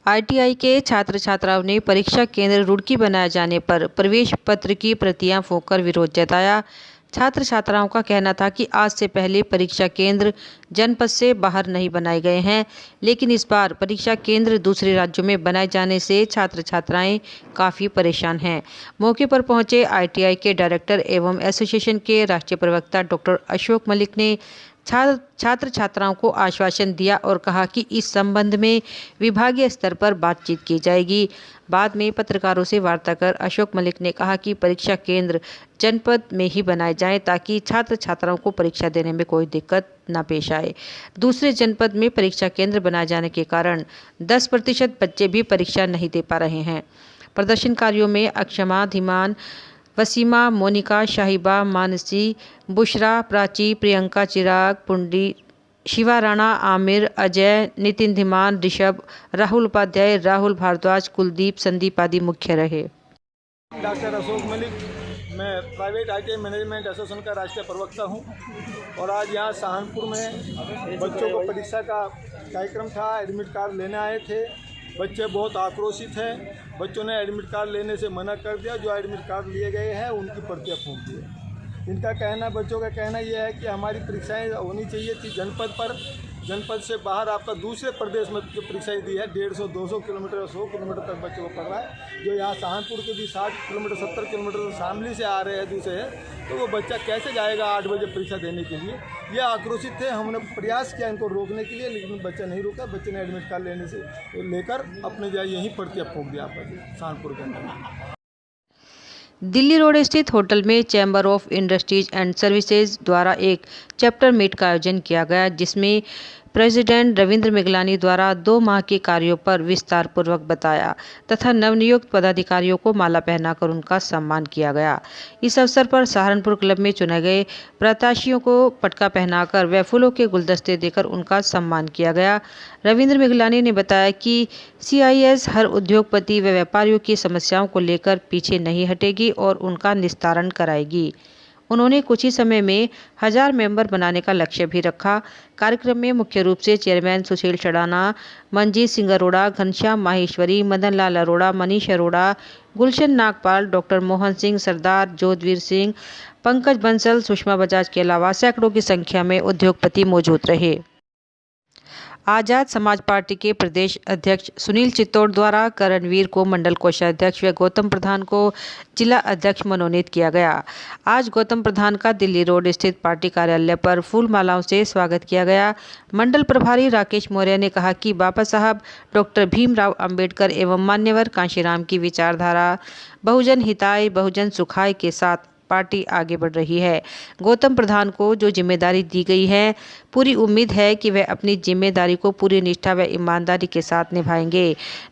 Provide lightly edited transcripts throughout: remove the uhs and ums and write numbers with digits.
ITI के छात्र छात्राओं ने परीक्षा केंद्र रुड़की बनाए जाने पर प्रवेश पत्र की प्रतियां फूंककर विरोध जताया। छात्र छात्राओं का कहना था कि आज से पहले परीक्षा केंद्र जनपद से बाहर नहीं बनाए गए हैं, लेकिन इस बार परीक्षा केंद्र दूसरे राज्यों में बनाए जाने से छात्र छात्राएं काफ़ी परेशान हैं। मौके पर पहुंचे आईटीआई के डायरेक्टर एवं एसोसिएशन के राष्ट्रीय प्रवक्ता डॉक्टर अशोक मलिक ने छात्र छात्राओं को आश्वासन दिया और कहा कि इस संबंध में विभागीय स्तर पर बातचीत की जाएगी। बाद में पत्रकारों से वार्ता कर अशोक मलिक ने कहा कि परीक्षा केंद्र जनपद में ही बनाए जाएं ताकि छात्र छात्राओं को परीक्षा देने में कोई दिक्कत न पेश आए। दूसरे जनपद में परीक्षा केंद्र बनाए जाने के कारण 10% बच्चे भी परीक्षा नहीं दे पा रहे हैं। प्रदर्शनकारियों में अक्षमा, धीमान, वसीमा, मोनिका, शाहिबा, मानसी, बुशरा, प्राची, प्रियंका, चिराग, पुंडी, शिवा राणा, आमिर, अजय, नितिन धीमान, ऋषभ, राहुल उपाध्याय, राहुल भारद्वाज, कुलदीप, संदीप आदि मुख्य रहे। डॉक्टर अशोक मलिक, मैं प्राइवेट आईटीआई मैनेजमेंट एसोसिएशन का राष्ट्रीय प्रवक्ता हूं और आज यहाँ सहारनपुर में बच्चों को परीक्षा का कार्यक्रम था। एडमिट कार्ड लेने आए थे। बच्चे बहुत आक्रोशित हैं। बच्चों ने एडमिट कार्ड लेने से मना कर दिया। जो एडमिट कार्ड लिए गए हैं उनकी प्रतियां फूंक दी। इनका कहना, बच्चों का कहना यह है कि हमारी परीक्षाएं होनी चाहिए थी जनपद पर। जनपद से बाहर आपका दूसरे प्रदेश में जो परीक्षाएं दी है 150-200 किलोमीटर, 100 किलोमीटर तक बच्चों को पड़ रहा है। जो यहाँ सहारनपुर के भी 60 किलोमीटर, 70 किलोमीटर शामली से आ रहे हैं दूसरे, तो वो बच्चा कैसे जाएगा 8 बजे परीक्षा देने के लिए। ये आक्रोशित थे। हमने प्रयास किया इनको रोकने के लिए, लेकिन बच्चा नहीं रुका। बच्चे ने एडमिट कार्ड लेने से लेकर अपने जो यहीं प्रतियां फूंक दिया आपका सहारनपुर के अंदर। दिल्ली रोड स्थित होटल में chamber of industries and services द्वारा एक चैप्टर मीट का आयोजन किया गया, जिसमें प्रेसिडेंट रविंद्र मिगलानी द्वारा 2 माह के कार्यों पर विस्तार पूर्वक बताया तथा नवनियुक्त पदाधिकारियों को माला पहनाकर उनका सम्मान किया गया। इस अवसर पर सहारनपुर क्लब में चुने गए प्रत्याशियों को पटका पहनाकर व फूलों के गुलदस्ते देकर उनका सम्मान किया गया। रविंद्र मिगलानी ने बताया कि CIS हर उद्योगपति व व्यापारियों की समस्याओं को लेकर पीछे नहीं हटेगी और उनका निस्तारण कराएगी। उन्होंने कुछ ही समय में 1000 मेंबर बनाने का लक्ष्य भी रखा। कार्यक्रम में मुख्य रूप से चेयरमैन सुशील चढ़ाना, मंजीत सिंह अरोड़ा, घनश्याम माहेश्वरी, मदन लाल अरोड़ा, मनीष अरोड़ा, गुलशन नागपाल, डॉक्टर मोहन सिंह सरदार, जोधवीर सिंह, पंकज बंसल, सुषमा बजाज के अलावा सैकड़ों की संख्या में उद्योगपति मौजूद रहे। आजाद समाज पार्टी के प्रदेश अध्यक्ष सुनील चित्तौड़ द्वारा करणवीर को मंडल कोषाध्यक्ष व गौतम प्रधान को जिला अध्यक्ष मनोनीत किया गया। आज गौतम प्रधान का दिल्ली रोड स्थित पार्टी कार्यालय पर फूल मालाओं से स्वागत किया गया। मंडल प्रभारी राकेश मौर्य ने कहा कि बाबा साहब डॉक्टर भीमराव अंबेडकर एवं मान्यवर कांशीराम की विचारधारा बहुजन हिताय बहुजन सुखाय के साथ पार्टी आगे बढ़ रही है। गौतम प्रधान को जो जिम्मेदारी दी गई है, पूरी उम्मीद है कि वह अपनी जिम्मेदारी को पूरी निष्ठा व ईमानदारी के साथ निभाएंगे।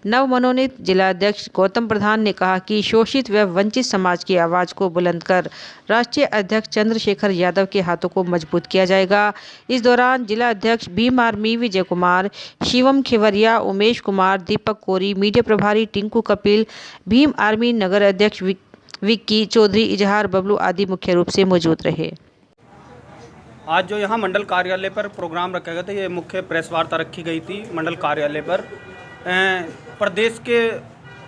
नव मनोनीत जिला अध्यक्ष गौतम प्रधान ने कहा कि शोषित व वंचित समाज की आवाज़ को बुलंद कर राष्ट्रीय अध्यक्ष चंद्रशेखर यादव के हाथों को मजबूत किया जाएगा। इस दौरान जिला अध्यक्ष भीम आर्मी विजय कुमार, शिवम खेवरिया, उमेश कुमार, दीपक कोरी, मीडिया प्रभारी टिंकू कपिल, भीम आर्मी नगर अध्यक्ष विक्की चौधरी, इजहार बबलू आदि मुख्य रूप से मौजूद रहे। आज जो यहाँ मंडल कार्यालय पर प्रोग्राम रखा गया था, ये मुख्य प्रेस वार्ता रखी गई थी मंडल कार्यालय पर। प्रदेश के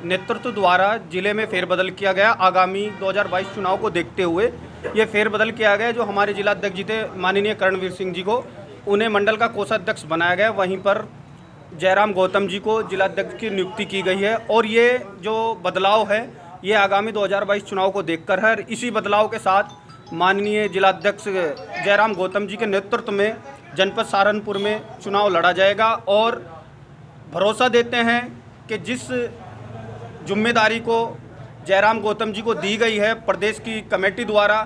नेतृत्व द्वारा जिले में फेरबदल किया गया। आगामी 2022 चुनाव को देखते हुए ये फेरबदल किया गया। जो हमारे जिला अध्यक्ष जी थे माननीय करणवीर सिंह जी को, उन्हें मंडल का कोषाध्यक्ष बनाया गया। वहीं पर जयराम गौतम जी को जिला अध्यक्ष की नियुक्ति की गई है। और ये जो बदलाव है ये आगामी 2022 चुनाव को देखकर है। इसी बदलाव के साथ माननीय जिलाध्यक्ष जयराम गौतम जी के नेतृत्व में जनपद सहारनपुर में चुनाव लड़ा जाएगा। और भरोसा देते हैं कि जिस जिम्मेदारी को जयराम गौतम जी को दी गई है प्रदेश की कमेटी द्वारा,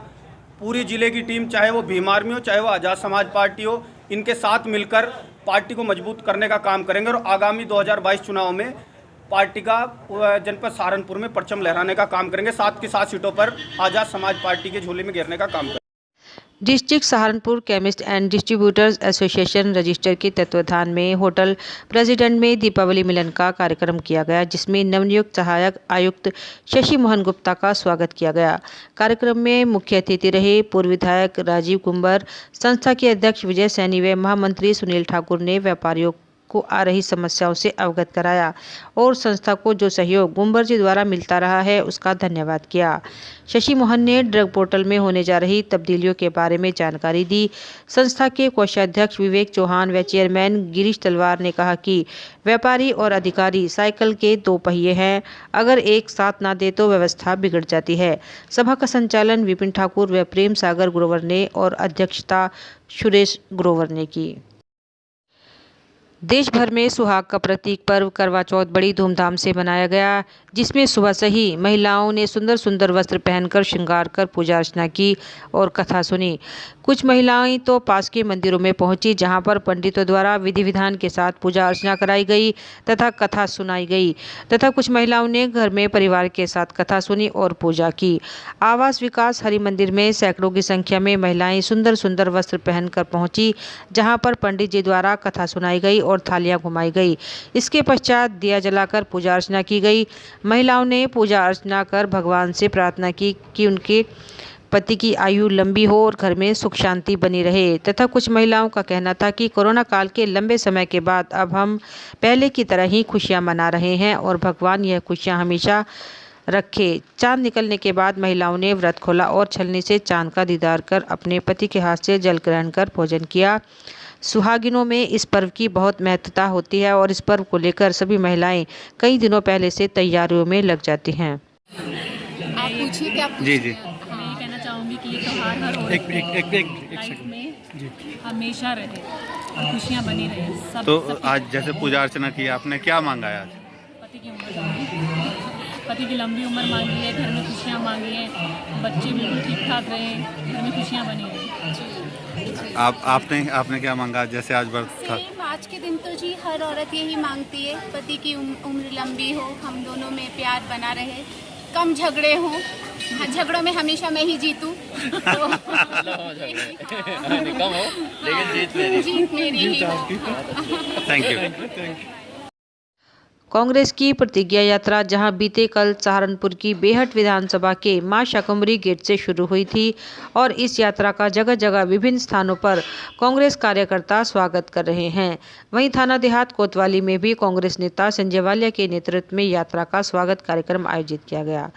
पूरी जिले की टीम, चाहे वो भीम आर्मी हो, चाहे वो आज़ाद समाज पार्टी हो, इनके साथ मिलकर पार्टी को मजबूत करने का काम करेंगे और आगामी 2022 चुनाव में पार्टी का जनपद सहारनपुर में परचम लहराने का काम करेंगे। 7 की 7 सीटों पर आज़ाद समाज पार्टी के झोले में घेरने का काम करेंगे। District Saharanpur chemist and distributors association register के तत्वावधान में होटल प्रेसिडेंट में दीपावली मिलन का कार्यक्रम किया गया, जिसमें नवनियुक्त सहायक आयुक्त शशि मोहन गुप्ता का स्वागत किया गया। कार्यक्रम में मुख्य अतिथि रहे पूर्व विधायक राजीव कुंबर, संस्था के अध्यक्ष विजय सैनी व महामंत्री सुनील ठाकुर ने व्यापारियों को आ रही समस्याओं से अवगत कराया और संस्था को जो सहयोग गुम्बर जी द्वारा मिलता रहा है उसका धन्यवाद किया। शशि मोहन ने ड्रग पोर्टल में होने जा रही तब्दीलियों के बारे में जानकारी दी। संस्था के कोषाध्यक्ष विवेक चौहान व चेयरमैन गिरीश तलवार ने कहा कि व्यापारी और अधिकारी साइकिल के दो पहिए हैं, अगर एक साथ ना दे तो व्यवस्था बिगड़ जाती है। सभा का संचालन विपिन ठाकुर व प्रेम सागर ग्रोवर ने और अध्यक्षता सुरेश ग्रोवर ने की। देश भर में सुहाग का प्रतीक पर्व करवा चौथ बड़ी धूमधाम से मनाया गया, जिसमें सुबह से ही महिलाओं ने सुंदर सुंदर वस्त्र पहनकर श्रृंगार कर पूजा अर्चना की और कथा सुनी। कुछ महिलाएं तो पास के मंदिरों में पहुंची, जहां पर पंडितों द्वारा विधि विधान के साथ पूजा अर्चना कराई गई तथा कथा सुनाई गई तथा कुछ महिलाओं ने घर में परिवार के साथ कथा सुनी और पूजा की। आवास विकास हरि मंदिर में सैकड़ों की संख्या में महिलाएं सुंदर सुंदर वस्त्र पहनकर पहुंची, जहां पर पंडित जी द्वारा कथा सुनाई गई और थालियां घुमाई गई। इसके पश्चात दिया जलाकर पूजा अर्चना की गई। महिलाओं ने पूजा अर्चना कर भगवान से प्रार्थना की कि उनके पति की आयु लंबी हो और घर में सुख शांति बनी रहे तथा कुछ महिलाओं का कहना था कि कोरोना काल के लंबे समय के बाद अब हम पहले की तरह ही खुशियां मना रहे हैं और भगवान यह खुशियां हमेशा रखे। चांद निकलने के बाद महिलाओं ने व्रत खोला और छलनी से चांद का दीदार कर अपने पति के हाथ से जल ग्रहण कर भोजन किया। सुहागिनों में इस पर्व की बहुत महत्वता होती है और इस पर्व को लेकर सभी महिलाएं कई दिनों पहले से तैयारियों में लग जाती हैं। आप पूछिए क्या जी जी मैं ये कहना चाहूँगी कि ये त्यौहार हर औरत लाइफ में हमेशा रहे और खुशियाँ बनी रहे। सब तो आज जैसे पूजा अर्चना की आपने, क्या मांगा है आज? पति की उम्र मांगी, पति की लंबी उम्र मांगी है, घर में खुशियाँ मांगी हैं, बच्चे बिल्कुल ठीक ठाक रहे, घर में खुशियाँ बनी रहे। आपने क्या मांगा जैसे आज व्रत था? आज के दिन तो जी हर औरत यही मांगती है, पति की उम्र लंबी हो, हम दोनों में प्यार बना रहे, कम झगड़े हों, झगड़ों में हमेशा मैं ही जीतूं। कम हो लेकिन जीत मेरी ही हो। Thank you. कांग्रेस की प्रतिज्ञा यात्रा जहां बीते कल सहारनपुर की बेहट विधानसभा के मां शाकंभरी गेट से शुरू हुई थी और इस यात्रा का जगह जगह विभिन्न स्थानों पर कांग्रेस कार्यकर्ता स्वागत कर रहे हैं। वहीं थाना देहात कोतवाली में भी कांग्रेस नेता संजय वालिया के नेतृत्व में यात्रा का स्वागत कार्यक्रम आयोजित किया गया,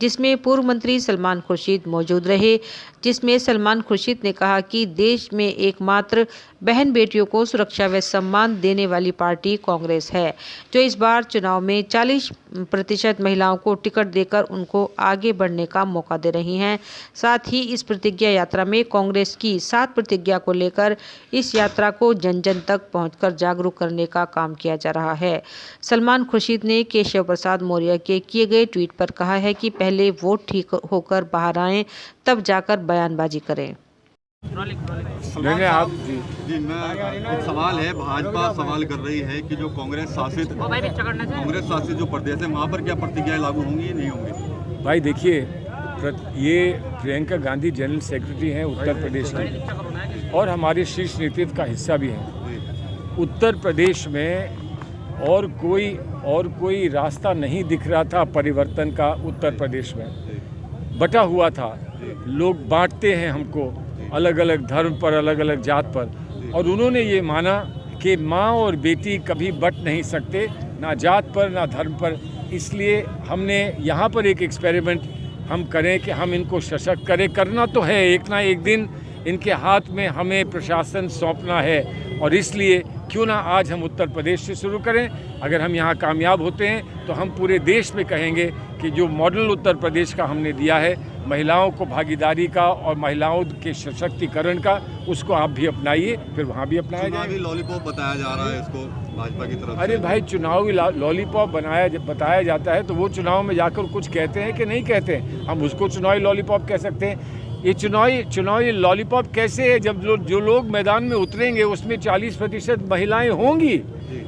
जिसमें पूर्व मंत्री सलमान खुर्शीद मौजूद रहे। जिसमें सलमान खुर्शीद ने कहा कि देश में एकमात्र बहन बेटियों को सुरक्षा व सम्मान देने वाली पार्टी कांग्रेस है, जो इस बार चुनाव में 40% महिलाओं को टिकट देकर उनको आगे बढ़ने का मौका दे रही हैं। साथ ही इस प्रतिज्ञा यात्रा में कांग्रेस की 7 प्रतिज्ञा को लेकर इस यात्रा को जन जन तक पहुंचकर जागरूक करने का काम किया जा रहा है। सलमान खुर्शीद ने केशव प्रसाद मौर्य के किए गए ट्वीट पर कहा है कि पहले वोट ठीक होकर बाहर आएं, तब जाकर बयानबाजी करें। आप जी मैं एक सवाल है, भाजपा सवाल कर रही है कि जो कांग्रेस शासित जो प्रदेश है वहाँ पर क्या प्रतिज्ञाएं लागू होंगी नहीं होंगी? भाई देखिए, ये प्रियंका गांधी जनरल सेक्रेटरी हैं उत्तर प्रदेश की और हमारे शीर्ष नेतृत्व का हिस्सा भी हैं। उत्तर प्रदेश में और कोई रास्ता नहीं दिख रहा था परिवर्तन का। उत्तर प्रदेश में बटा हुआ था, लोग बांटते हैं हमको अलग अलग धर्म पर, अलग अलग जात पर, और उन्होंने ये माना कि माँ और बेटी कभी बट नहीं सकते, ना जात पर ना धर्म पर। इसलिए हमने यहाँ पर एक एक्सपेरिमेंट हम करें कि हम इनको सशक्त करें। करना तो है, एक ना एक दिन इनके हाथ में हमें प्रशासन सौंपना है, और इसलिए क्यों ना आज हम उत्तर प्रदेश से शुरू करें। अगर हम यहाँ कामयाब होते हैं तो हम पूरे देश में कहेंगे कि जो मॉडल उत्तर प्रदेश का हमने दिया है, महिलाओं को भागीदारी का और महिलाओं के सशक्तिकरण का, उसको आप भी अपनाइए, फिर वहाँ भी अपनाया जाए। चुनावी लॉलीपॉप बताया जा रहा है इसको भाजपा की तरफ। अरे भाई, चुनावी लॉलीपॉप बताया जाता है तो वो चुनाव में जाकर कुछ कहते हैं कि नहीं कहते हैं, हम उसको चुनावी लॉलीपॉप कह सकते हैं। ये चुनावी लॉलीपॉप कैसे है? जब जो लोग मैदान में उतरेंगे उसमें 40% महिलाएं होंगी,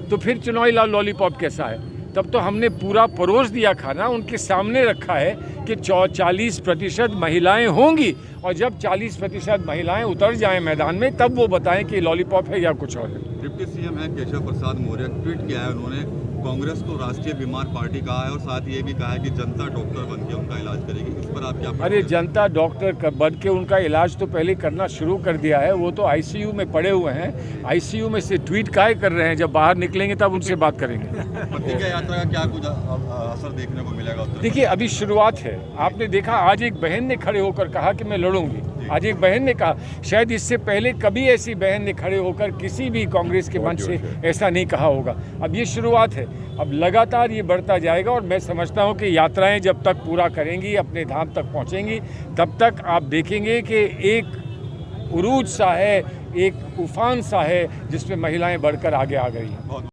तो फिर चुनावी लॉलीपॉप कैसा है? तब तो हमने पूरा परोस दिया खाना, उनके सामने रखा है कि 40% महिलाएं होंगी, और जब 40% महिलाएं उतर जाएं मैदान में, तब वो बताएं कि लॉलीपॉप है या कुछ और है। डिप्टी सीएम है केशव प्रसाद मौर्य, ट्वीट किया है उन्होंने कांग्रेस को राष्ट्रीय बीमार पार्टी कहा है और साथ ये भी कहा है कि जनता डॉक्टर बन के उनका इलाज करेगी। इस पर आप क्या? अरे जनता डॉक्टर बन के उनका इलाज तो पहले करना शुरू कर दिया है। वो तो आईसीयू में पड़े हुए हैं। आईसीयू में से ट्वीट काहे कर रहे हैं? जब बाहर निकलेंगे तब उनसे बात करेंगे। प्रतिज्ञा यात्रा का क्या कुछ असर देखने को मिलेगा? देखिए, अभी शुरुआत है। आपने देखा आज एक बहन ने खड़े होकर कहा कि मैं लड़ूंगी। आज एक बहन ने कहा, शायद इससे पहले कभी ऐसी बहन ने खड़े होकर किसी भी कांग्रेस के मंच से ऐसा नहीं कहा होगा। अब ये शुरुआत है, अब लगातार ये बढ़ता जाएगा और मैं समझता हूँ कि यात्राएं जब तक पूरा करेंगी, अपने धाम तक पहुँचेंगी, तब तक आप देखेंगे कि एक उरूज सा है, एक उफान सा है जिसमें महिलाएं बढ़कर आगे आ गई हैं।